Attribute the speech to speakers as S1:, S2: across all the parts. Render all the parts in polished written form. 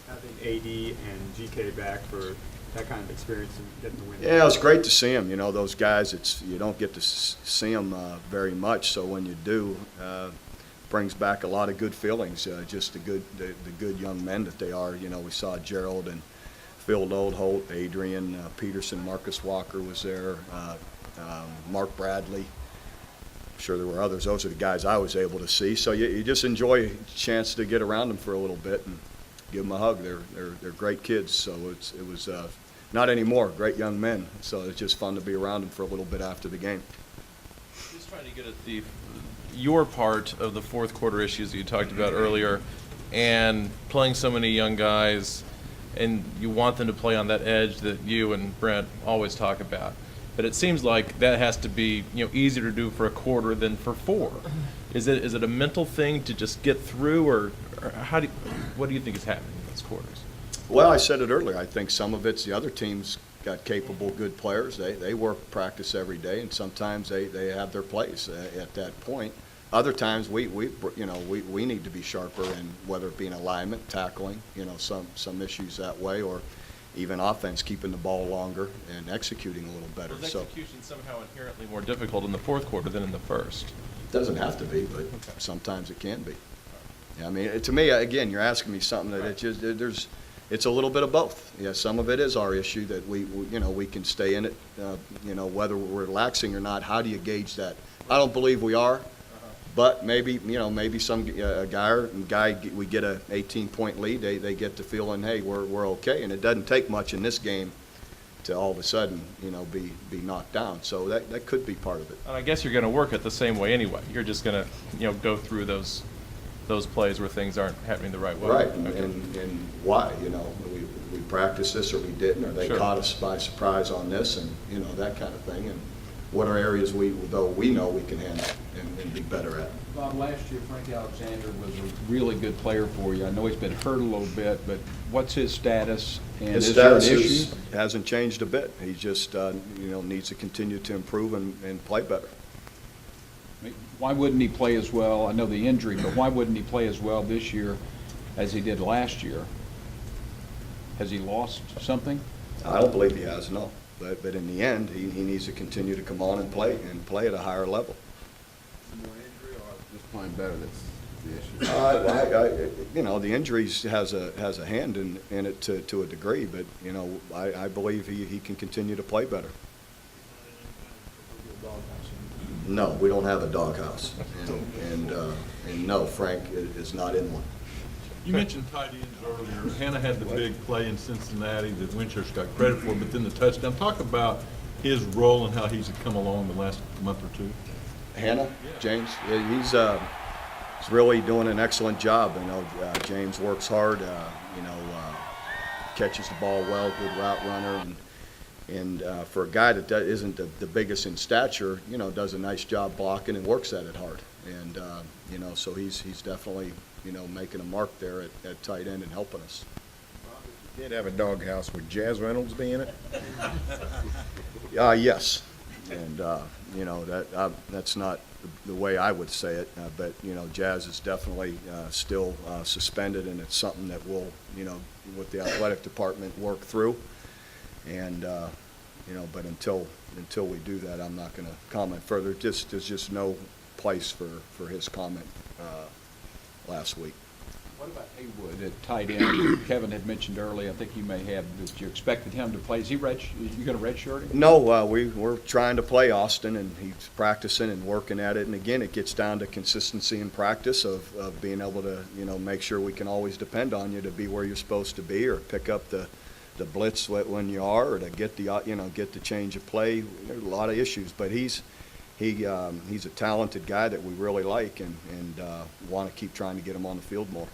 S1: Having AD and GK back for that kind of experience and getting the win.
S2: Yeah, it was great to see them. You know, those guys, you don't get to see them very much, so when you do, brings back a lot of good feelings, just the good young men that they are. You know, we saw Gerald and Phil Oldholt, Adrian Peterson, Marcus Walker was there, Mark Bradley. I'm sure there were others. Those are the guys I was able to see. So you just enjoy a chance to get around them for a little bit and give them a hug. They're great kids. So it was not anymore, great young men. So it's just fun to be around them for a little bit after the game.
S3: Just trying to get at your part of the fourth quarter issues that you talked about earlier, and playing so many young guys, and you want them to play on that edge that you and Brent always talk about. But it seems like that has to be, easier to do for a quarter than for four. Is it a mental thing to just get through, or what do you think is happening in those quarters?
S2: Well, I said it earlier. I think some of it's the other teams got capable, good players. They work practice every day, and sometimes they have their place at that point. Other times we need to be sharper, and whether it be in alignment, tackling, some issues that way, or even offense, keeping the ball longer and executing a little better.
S3: Was execution somehow inherently more difficult in the fourth quarter than in the first?
S2: It doesn't have to be, but sometimes it can be. Yeah, I mean, to me, again, you're asking me something that it's a little bit of both. Yeah, some of it is our issue that we can stay in it, whether we're relaxing or not. How do you gauge that? I don't believe we are. But maybe some guy we get a 18-point lead, they get the feeling, hey, we're okay, and it doesn't take much in this game to all of a sudden be knocked down. So that could be part of it.
S3: And I guess you're going to work it the same way anyway. You're just going to go through those plays where things aren't happening the right way.
S2: Right,
S3: okay.
S2: and why? We practiced this or we didn't, or they caught us by surprise on this, and that kind of thing. And what are areas we know we can handle and be better at.
S4: Bob, last year Frank Alexander was a really good player for you. I know he's been hurt a little bit, but what's his status? And
S2: his status hasn't changed a bit. He just needs to continue to improve and play better.
S4: Why wouldn't he play as well? I know the injury, but why wouldn't he play as well this year as he did last year? Has he lost something?
S2: I don't believe he has, no. But in the end, he needs to continue to come on and play at a higher level.
S5: More injury or just playing better? That's the issue.
S2: The injuries has a hand in it to a degree, but I believe he can continue to play better. No, we don't have a doghouse, and no, Frank is not in one.
S6: You mentioned tight ends earlier. Hannah had the big play in Cincinnati that Winchester got credit for, but then the touchdown. Talk about his role and how he's come along the last month or two.
S2: Hannah, James, he's really doing an excellent job. James works hard. Catches the ball well, good route runner, and for a guy that isn't the biggest in stature, does a nice job blocking and works at it hard. And so he's definitely making a mark there at tight end and helping us.
S5: You did have a doghouse. Would Jazz Reynolds be in it?
S2: Yes, and that's not the way I would say it, but Jazz is definitely still suspended, and it's something that we'll with the athletic department work through, and but until we do that, I'm not going to comment further. There's just no place for his comment last week.
S4: What about Haywood at tight end? Kevin had mentioned earlier, I think you may have, that you expected him to play. Is you going to redshirt him?
S2: No, we're trying to play Austin, and he's practicing and working at it. And again, it gets down to consistency in practice of being able to make sure we can always depend on you to be where you're supposed to be, or pick up the blitz when you are, or to get the change of play. There's a lot of issues, but he's a talented guy that we really like, and want to keep trying to get him on the field more.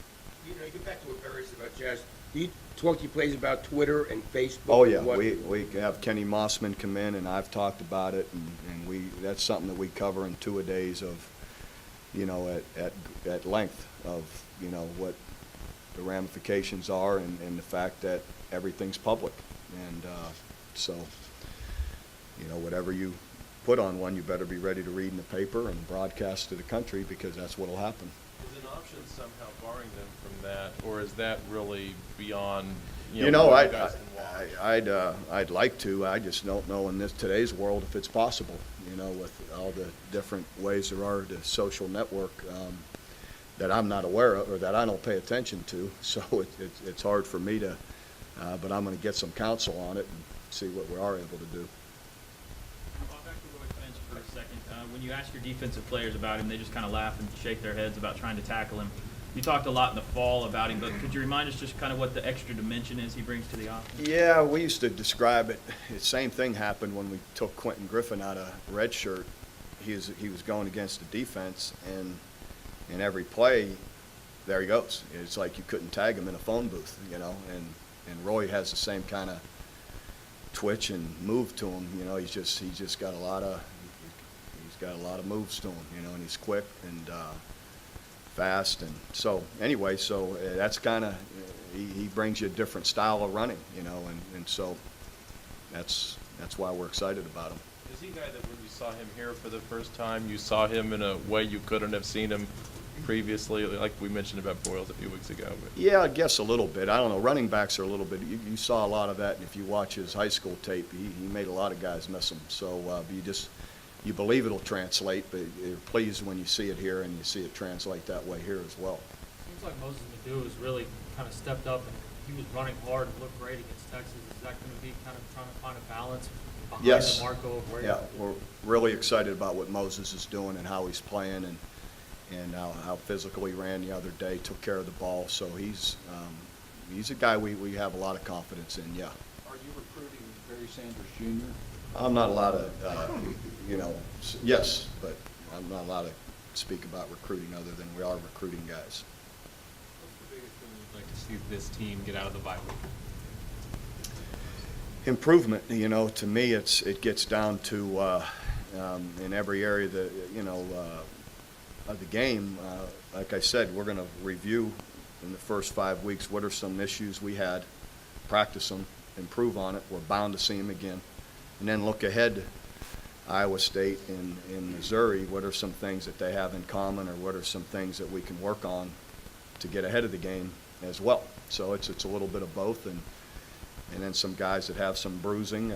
S7: You get back to what Barry said about Jazz. Do you talk to your players about Twitter and Facebook?
S2: Oh yeah, we have Kenny Mossman come in, and I've talked about it, and that's something that we cover in two-a-days of, at length of what the ramifications are, and the fact that everything's public, and so whatever you put on one, you better be ready to read in the paper and broadcast to the country, because that's what'll happen.
S3: Is it honor option somehow barring them from that, or is that really beyond,
S2: You know,
S3: what you guys can watch?
S2: I'd like to, I just don't know in today's world if it's possible, with all the different ways there are to social network, that I'm not aware of, or that I don't pay attention to, so it's hard for me to, but I'm gonna get some counsel on it and see what we are able to do.
S8: Back to Roy Finch for a second. When you ask your defensive players about him, they just kind of laugh and shake their heads about trying to tackle him. You talked a lot in the fall about him, but could you remind us just kind of what the extra dimension is he brings to the offense?
S2: Yeah, we used to describe it, the same thing happened when we took Quentin Griffin out of red shirt. He was going against the defense, and in every play, there he goes. It's like you couldn't tag him in a phone booth, and Roy has the same kind of twitch and move to him. He's just got a lot of moves to him. And he's quick and fast, and so anyway, that's kind of he brings you a different style of running, and so that's why we're excited about him.
S3: Is he a guy that when you saw him here for the first time, you saw him in a way you couldn't have seen him previously, like we mentioned about Boyles a few weeks ago? But.
S2: Yeah, I guess a little bit. I don't know. Running backs are a little bit. You saw a lot of that, and if you watch his high school tape, he made a lot of guys miss him. So you believe it'll translate, but you're pleased when you see it here and you see it translate that way here as well.
S9: Seems like Moses Madu has really kind of stepped up, and he was running hard and looked great against Texas. Is that going to be kind of trying to find a balance behind
S2: Yes.
S9: the Marco of where?
S2: Yeah, we're really excited about what Moses is doing and how he's playing, and how physical he ran the other day, took care of the ball. So he's a guy we have a lot of confidence in. Yeah.
S4: Are you recruiting Barry Sanders Jr.?
S2: I'm not allowed to, yes, but I'm not allowed to speak about recruiting other than we are recruiting guys.
S10: What's the biggest thing you'd like to see this team get out of the bye week?
S2: Improvement, to me, it gets down to, in every area of the game. Like I said, we're going to review in the first 5 weeks what are some issues we had, practice them, improve on it. We're bound to see them again. And then look ahead, Iowa State and Missouri, what are some things that they have in common, or what are some things that we can work on to get ahead of the game as well. So it's a little bit of both, and then some guys that have some bruising,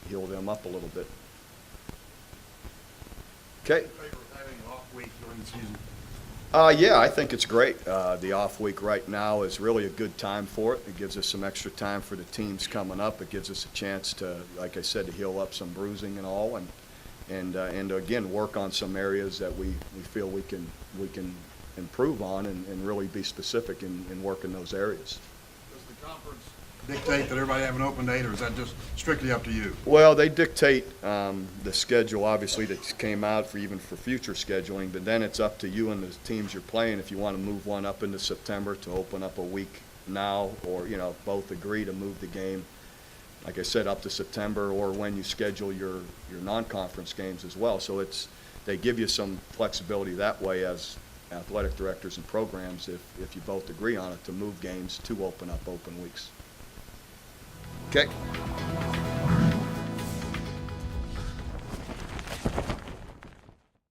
S2: heal them up a little bit. Okay.
S5: Having an off week during the season.
S2: Yeah, I think it's great. The off week right now is really a good time for it. It gives us some extra time for the teams coming up. It gives us a chance to, like I said, to heal up some bruising and all, and again work on some areas that we feel we can improve on, and really be specific in working those areas.
S5: Does the conference dictate that everybody have an open date, or is that just strictly up to you?
S2: Well, they dictate the schedule, obviously, that came out for future scheduling, but then it's up to you and the teams you're playing if you want to move one up into September to open up a week now, or, both agree to move the game, like I said, up to September, or when you schedule your non-conference games as well. So they give you some flexibility that way as athletic directors and programs if you both agree on it, to move games to open up open weeks. Okay.